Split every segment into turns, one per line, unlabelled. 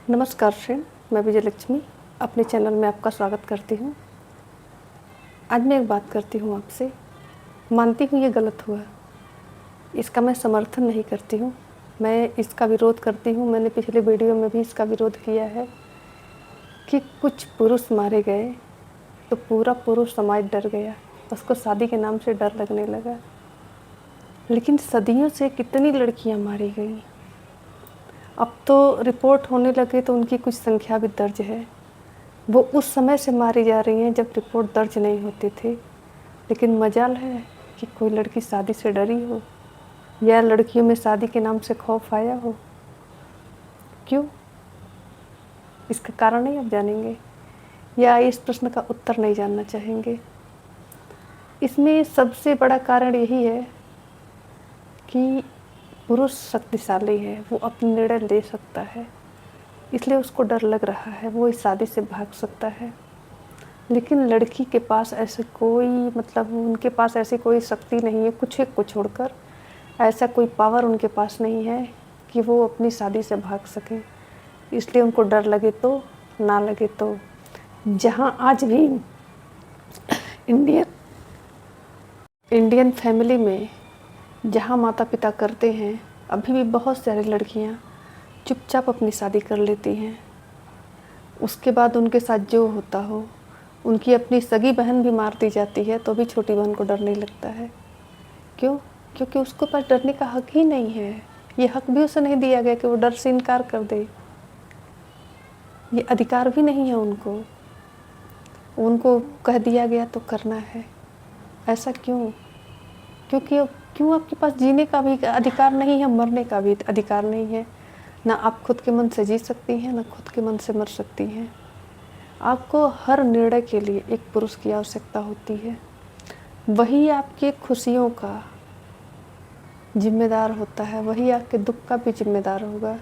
नमस्कार फ्रेंड, मैं विजय लक्ष्मी अपने चैनल में आपका स्वागत करती हूँ। आज मैं एक बात करती हूँ आपसे। मानती हूँ ये गलत हुआ, इसका मैं समर्थन नहीं करती हूँ, मैं इसका विरोध करती हूँ। मैंने पिछले वीडियो में भी इसका विरोध किया है कि कुछ पुरुष मारे गए तो पूरा पुरुष समाज डर गया, उसको शादी के नाम से डर लगने लगा। लेकिन सदियों से कितनी लड़कियाँ मारी गई, अब तो रिपोर्ट होने लगे तो उनकी कुछ संख्या भी दर्ज है। वो उस समय से मारी जा रही हैं जब रिपोर्ट दर्ज नहीं होती थी। लेकिन मजाल है कि कोई लड़की शादी से डरी हो या लड़कियों में शादी के नाम से खौफ आया हो। क्यों? इसका कारण नहीं आप जानेंगे या इस प्रश्न का उत्तर नहीं जानना चाहेंगे? इसमें सबसे बड़ा कारण यही है कि पुरुष शक्तिशाली है, वो अपने निर्णय ले सकता है, इसलिए उसको डर लग रहा है, वो इस शादी से भाग सकता है। लेकिन लड़की के पास ऐसे कोई उनके पास ऐसी कोई शक्ति नहीं है, कुछ एक को छोड़कर ऐसा कोई पावर उनके पास नहीं है कि वो अपनी शादी से भाग सकें। इसलिए उनको डर लगे तो ना लगे तो। जहाँ आज भी इंडियन फैमिली में जहाँ माता पिता करते हैं, अभी भी बहुत सारी लड़कियाँ चुपचाप अपनी शादी कर लेती हैं। उसके बाद उनके साथ जो होता हो, उनकी अपनी सगी बहन भी मार दी जाती है तो भी छोटी बहन को डर नहीं लगता है। क्यों? क्योंकि उसके पास डरने का हक ही नहीं है। ये हक भी उसे नहीं दिया गया कि वो डर से इनकार कर दे। ये अधिकार भी नहीं है उनको कह दिया गया तो करना है। ऐसा क्यों? क्यों आपके पास जीने का भी अधिकार नहीं है, मरने का भी अधिकार नहीं है। ना आप खुद के मन से जी सकती हैं, ना खुद के मन से मर सकती हैं। आपको हर निर्णय के लिए एक पुरुष की आवश्यकता होती है। वही आपकी खुशियों का जिम्मेदार होता है, वही आपके दुख का भी जिम्मेदार होगा।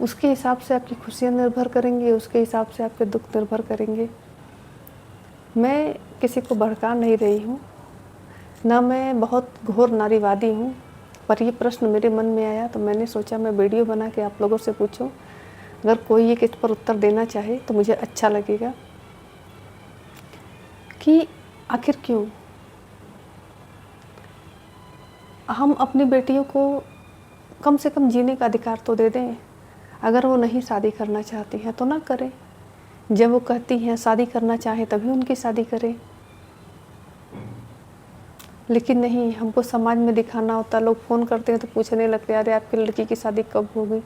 उसके हिसाब से आपकी खुशियाँ निर्भर करेंगी, उसके हिसाब से आपके दुख निर्भर करेंगे। मैं किसी को भड़का नहीं रही हूँ, ना मैं बहुत घोर नारीवादी हूँ, पर ये प्रश्न मेरे मन में आया तो मैंने सोचा मैं वीडियो बना के आप लोगों से पूछूं। अगर कोई एक इस पर उत्तर देना चाहे तो मुझे अच्छा लगेगा कि आखिर क्यों हम अपनी बेटियों को कम से कम जीने का अधिकार तो दे दें। अगर वो नहीं शादी करना चाहती हैं तो ना करें। जब वो कहती हैं शादी करना चाहें तभी उनकी शादी करें। लेकिन नहीं, हमको समाज में दिखाना होता। लोग फ़ोन करते हैं तो पूछने लगते हैं, अरे आपकी लड़की की शादी कब होगी?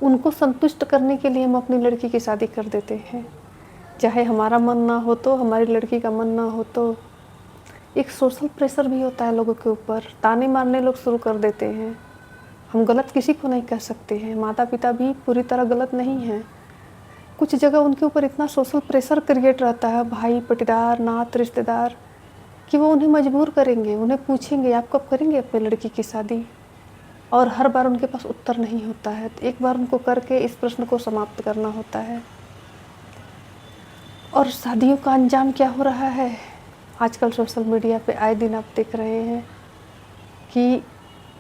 उनको संतुष्ट करने के लिए हम अपनी लड़की की शादी कर देते हैं, चाहे हमारा मन ना हो तो, हमारी लड़की का मन ना हो तो। एक सोशल प्रेशर भी होता है लोगों के ऊपर, ताने मारने लोग शुरू कर देते हैं। हम गलत किसी को नहीं कह सकते हैं, माता पिता भी पूरी तरह गलत नहीं हैं। कुछ जगह उनके ऊपर इतना सोशल प्रेशर क्रिएट रहता है, भाई पटीदार नात रिश्तेदार, कि वो उन्हें मजबूर करेंगे, उन्हें पूछेंगे आप कब करेंगे अपनी लड़की की शादी। और हर बार उनके पास उत्तर नहीं होता है, तो एक बार उनको करके इस प्रश्न को समाप्त करना होता है। और शादियों का अंजाम क्या हो रहा है आजकल सोशल मीडिया पे आए दिन आप देख रहे हैं कि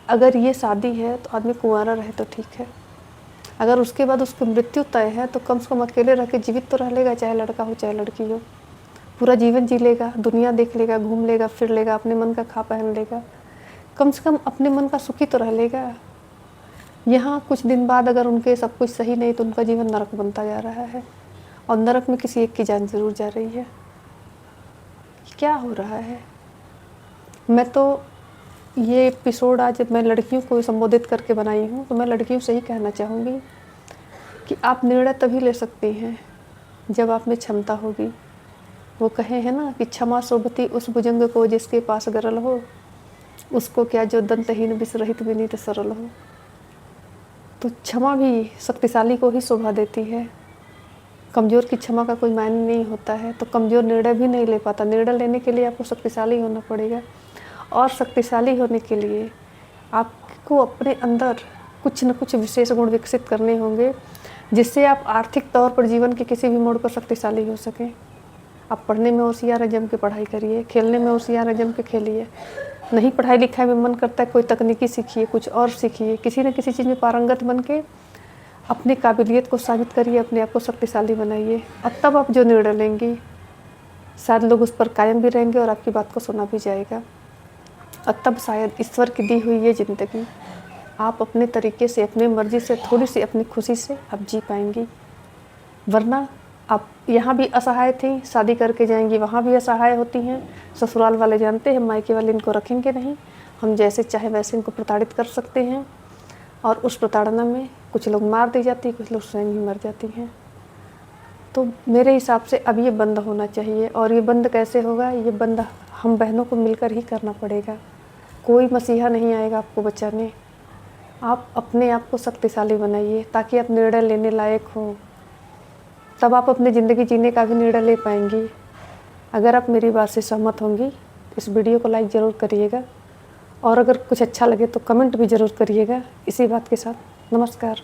अगर ये शादी है तो आदमी कुंवारा रहे तो ठीक है, अगर उसके बाद उसकी मृत्यु तय है तो कम से कम अकेले रह के जीवित तो रह लेगा, चाहे लड़का हो चाहे लड़की हो। पूरा जीवन जी लेगा, दुनिया देख लेगा, घूम लेगा, फिर लेगा, अपने मन का खा पहन लेगा, कम से कम अपने मन का सुखी तो रह लेगा। यहाँ कुछ दिन बाद अगर उनके सब कुछ सही नहीं तो उनका जीवन नरक बनता जा रहा है, और नरक में किसी एक की जान ज़रूर जा रही है। क्या हो रहा है? मैं तो ये एपिसोड आज मैं लड़कियों को संबोधित करके बनाई हूँ, तो मैं लड़कियों से ही कहना चाहूँगी कि आप निर्णय तभी ले सकती हैं जब आप में क्षमता होगी। वो कहे हैं ना कि क्षमा सोबती उस भुजंग को जिसके पास गरल हो, उसको क्या जो दंतहीन विषरहित विनीत सरल हो। तो क्षमा भी शक्तिशाली को ही शोभा देती है, कमज़ोर की क्षमा का कोई मायने नहीं होता है। तो कमज़ोर निर्णय भी नहीं ले पाता। निर्णय लेने के लिए आपको शक्तिशाली होना पड़ेगा, और शक्तिशाली होने के लिए आपको अपने अंदर कुछ न कुछ विशेष गुण विकसित करने होंगे, जिससे आप आर्थिक तौर पर जीवन के किसी भी मोड़ पर शक्तिशाली हो सकें। आप पढ़ने में होशियार है, जम के पढ़ाई करिए, खेलने में होशियार है, जम के खेलिए। नहीं पढ़ाई लिखाई में मन करता है, कोई तकनीकी सीखिए, कुछ और सीखिए, किसी न किसी चीज़ में पारंगत बन के अपनी काबिलियत को साबित करिए, अपने आप को शक्तिशाली बनाइए, और तब आप जो निर्णय लेंगी शायद लोग उस पर कायम भी रहेंगे और आपकी बात को सुना भी जाएगा। और तब शायद ईश्वर की दी हुई ये ज़िंदगी आप अपने तरीके से, अपनी मर्ज़ी से, थोड़ी सी अपनी खुशी से आप जी पाएंगी। वरना आप यहाँ भी असहाय थी, शादी करके जाएंगी वहाँ भी असहाय होती हैं। ससुराल वाले जानते हैं मायके वाले इनको रखेंगे नहीं, हम जैसे चाहे वैसे इनको प्रताड़ित कर सकते हैं, और उस प्रताड़ना में कुछ लोग मार दी जाती, कुछ लोग स्वयं ही मर जाती हैं। तो मेरे हिसाब से अब ये बंद होना चाहिए। और ये बंद कैसे होगा? ये बंद हम बहनों को मिलकर ही करना पड़ेगा। कोई मसीहा नहीं आएगा आपको बचाने। आप अपने आप को शक्तिशाली बनाइए ताकि आप निर्णय लेने लायक हो, तब आप अपनी ज़िंदगी जीने का भी निर्णय ले पाएंगी। अगर आप मेरी बात से सहमत होंगी इस वीडियो को लाइक ज़रूर करिएगा, और अगर कुछ अच्छा लगे तो कमेंट भी ज़रूर करिएगा। इसी बात के साथ नमस्कार।